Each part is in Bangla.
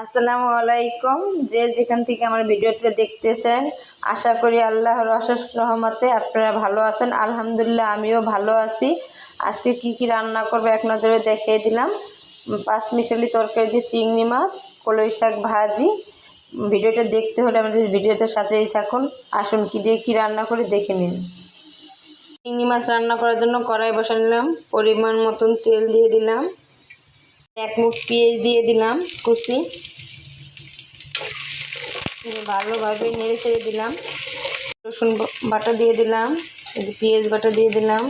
আসসালামু আলাইকুম। যে যেখান থেকে আমার ভিডিওটা দেখতেছেন, আশা করি আল্লাহর অশেষ রহমতে আপনারা ভালো আছেন। আলহামদুলিল্লাহ আমিও ভালো আছি। আজকে কি কি রান্না করবো এক নজরে দেখিয়ে দিলাম। পাঁচমিশালি তরকারি দিয়ে চিংড়ি মাছ, কলই শাক ভাজি। ভিডিওটা দেখতে হলে আমাদের ভিডিওটার সাথেই থাকুন। আসুন কি দিয়ে কি রান্না করে দেখে নিন। চিংড়ি মাছ রান্না করার জন্য কড়াই বসা নিলাম, পরিমাণ মতন তেল দিয়ে দিলাম, এক মুঠ পেঁয়াজ দিয়ে দিলাম কুচি, ভালোভাবে নেড়ে ছেড়ে দিলাম। রসুন বাটা দিয়ে দিলাম, পেঁয়াজ বাটা দিয়ে দিলাম,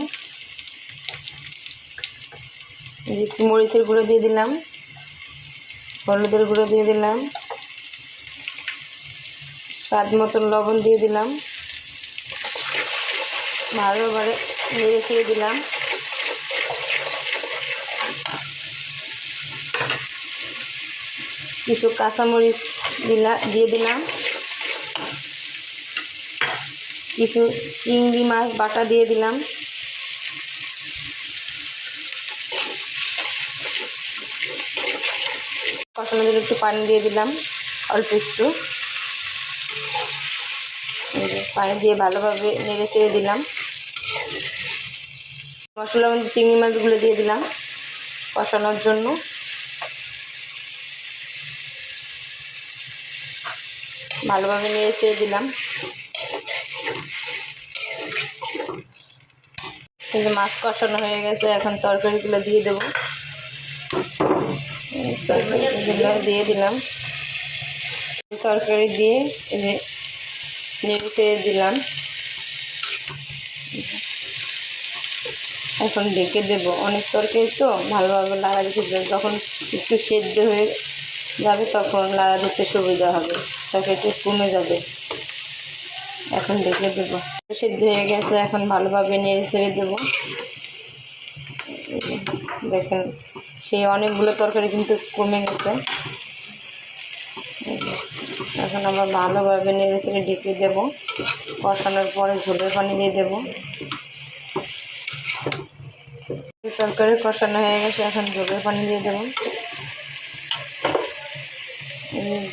মরিচের গুঁড়ো দিয়ে দিলাম, হলুদের গুঁড়ো দিয়ে দিলাম, স্বাদ মতন লবণ দিয়ে দিলাম, ভালোভাবে নেড়ে ছেড়ে দিলাম। কিছু কাঁচামরিচ দিয়ে দিলাম, কিছু চিংড়ি মাছ বাটা দিয়ে দিলাম, কষানোর জন্য একটু পানি দিয়ে দিলাম, অল্প একটু পানি দিয়ে ভালোভাবে নেড়ে ছেড়ে দিলাম। মশলার মধ্যে চিংড়ি মাছগুলো দিয়ে দিলাম কষানোর জন্য। ভালোভাবে নেড়ে ছেড়ে দিলাম। কিন্তু মাছ কষানো হয়ে গেছে, এখন তরকারিগুলো দিয়ে দেবো। তরকারিগুলো দিয়ে দিলাম, তরকারি দিয়ে নেড়ে ছেড়ে দিলাম। এখন ঢেকে দেবো, অনেক তরকারি তো ভালোভাবে নাড়া দিতে দেবো। যখন একটু সেদ্ধ হয়ে যাবে তখন নাড়া দিতে সুবিধা হবে, তরকারিটা কমে যাবে। এখন ঢেকে দেবো, সেদ্ধ হয়ে গেছে, এখন ভালোভাবে নেড়ে ছেড়ে দেবো। দেখেন সেই অনেকগুলো তরকারি কিন্তু কমে গেছে। এখন আবার ভালোভাবে নেড়ে ছেড়ে ঢেকে দেবো। কষানোর পরে ঝোলের পানি দিয়ে দেবো। তরকারি কষানো হয়ে গেছে, এখন ঝোলের পানি দিয়ে দেবো।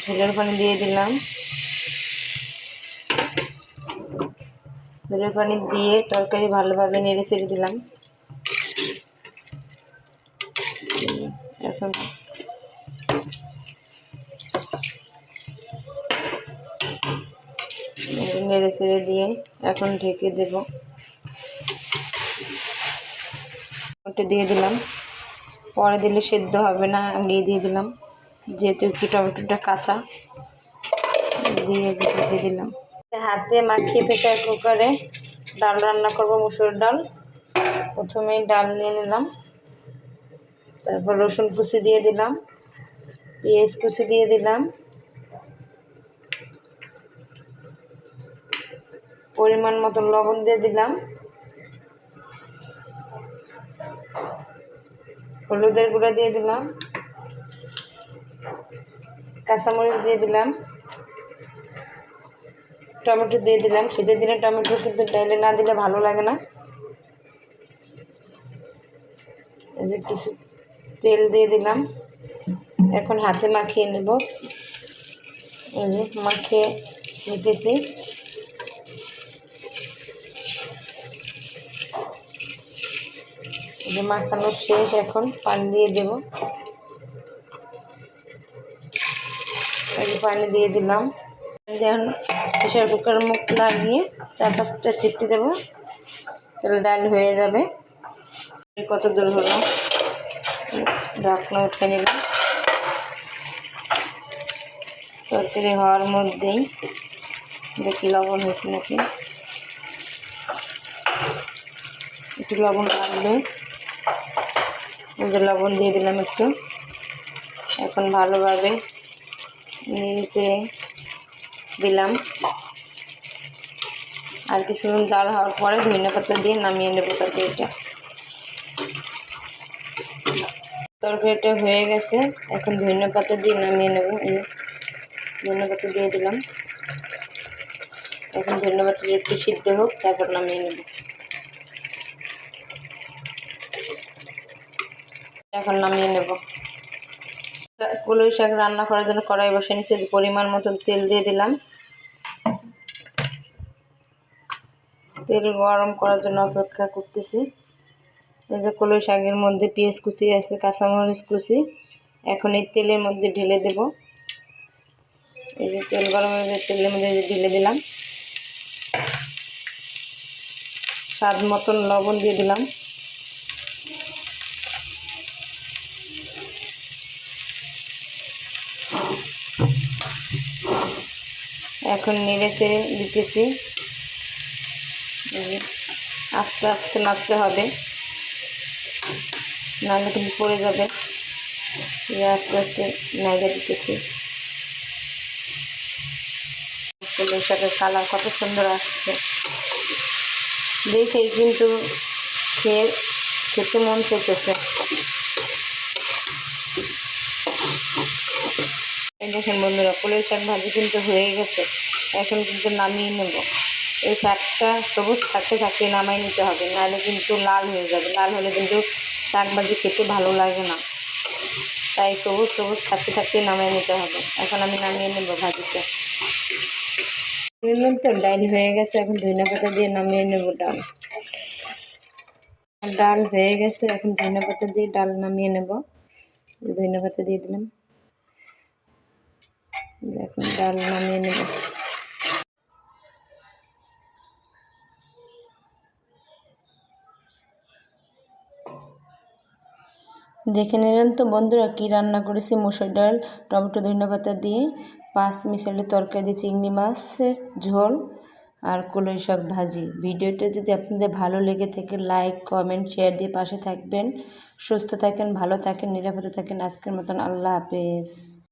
ঝোলের পানি দিয়ে দিলাম। ঝোলের পানি দিয়ে তরকারি ভালোভাবে নেড়ে ছেড়ে দিলাম। এখন নেড়ে ছেড়ে দিয়ে এখন ঢেকে দেব। ওটা দিয়ে দিলাম, পরে দিলে সেদ্ধ হবে না, আগিয়ে দিয়ে দিলাম যেহেতু একটু টমেটোটা কাঁচা। দিয়ে ঢেকে দিলাম। হাতে মাখিয়ে প্রেসার কুকারে ডাল রান্না করব, মুসুর ডাল। প্রথমেই ডাল নিয়ে নিলাম, তারপর রসুন কুচি দিয়ে দিলাম, পেঁয়াজ কুচি দিয়ে দিলাম, পরিমাণ মতো লবণ দিয়ে দিলাম, হলুদের গুঁড়া দিয়ে দিলাম, কাঁচামরিচ দিয়ে দিলাম, টমেটো দিয়ে দিলাম। শীতের দিনে টমেটো কিন্তু ডালে না দিলে ভালো লাগে না। এই যে কিছু তেল দিয়ে দিলাম, এখন হাতে মাখিয়ে নেব। এই যে মাখিয়ে নিতেছি। এই যে মাখানো শেষ, এখন পানি দিয়ে দেব। এই যে পানি দিয়ে দিলাম। এখন প্রেসার কুকার মুখ লাগিয়ে 4-5টা সিটি দেবো, তাহলে ডাল হয়ে যাবে। কত দূর হলো, ঢাকনা উঠে নিলাম। তরকারি হওয়ার মধ্যেই দেখি লবণ হয়েছে নাকি, একটু লবণ লাগবে। এই যে লবণ দিয়ে দিলাম একটু। এখন ভালোভাবে নিচে দিলাম। আর কিছুক্ষণ জাল হওয়ার পরে ধনিয়াপাতা দিয়ে নামিয়ে নেব তরকারিটা। তরকারিটা হয়ে গেছে, এখন ধনিয়াপাতা দিয়ে নামিয়ে নেব। ধনিয়াপাতা দিয়ে দিলাম। এখন ধনিয়াপাতা একটু সিদ্ধ হোক, তারপর নামিয়ে নেব। এখন নামিয়ে নেব। কলই শাক রান্না করার জন্য কড়াই বসে নিয়েছি, পরিমাণ মতো তেল দিয়ে দিলাম। তেল গরম করার জন্য অপেক্ষা করতেছি। এই যে কলই শাকের মধ্যে পেঁয়াজ কুচি আছে, কাঁচামরিচ কুচি, এখন এই তেলের মধ্যে ঢেলে দেব। এই যে তেল গরম হয়ে গেছে, তেলের মধ্যে ঢেলে দিলাম। স্বাদ মতন লবণ দিয়ে দিলাম। এখন নেড়ে চেড়ে দিতেছি। আস্তে আস্তে নাড়তে হবে, নাহলে কিন্তু পড়ে যাবে। আস্তে আস্তে নাড়িয়ে দিতেছি। কলই শাকের কালার কত সুন্দর আসছে, দেখেই কিন্তু খেতে মন চাইতেছে। এই দেখেন বন্ধুরা, কলই শাক ভাজি কিন্তু হয়ে গেছে। এখন কিন্তু নামিয়ে নেব। এই শাকটা সবুজ থাকতে থাকতে নামাই নিতে হবে, নাহলে কিন্তু লাল হয়ে যাবে। লাল হলে কিন্তু শাক ভাজি খেতে ভালো লাগে না, তাই সবুজ সবুজ থাকতে থাকতে নামাই নিতে হবে। এখন আমি নামিয়ে নেব ভাজিটা। তো ডাল হয়ে গেছে, এখন ধনেপাতা দিয়ে নামিয়ে নেব ডাল। ডাল হয়ে গেছে, এখন ধনেপাতা দিয়ে ডাল নামিয়ে নেব। ধনেপাতা দিয়ে দিলাম, এখন ডাল নামিয়ে নেব। দেখে নিলেন তো বন্ধুরা কি রান্না করেছি, মসুর ডাল, টমেটো, ধনেপাতা দিয়ে 5 মিশালি তরকারি, চিংড়ি মাছের ঝোল আর কলই শাক ভাজি। ভিডিওটা যদি আপনাদের ভালো লেগে থাকে লাইক কমেন্ট শেয়ার দিয়ে পাশে থাকবেন। সুস্থ থাকেন, ভালো থাকেন, নিরাপদে থাকেন। আজকের মতন আল্লাহ হাফেজ।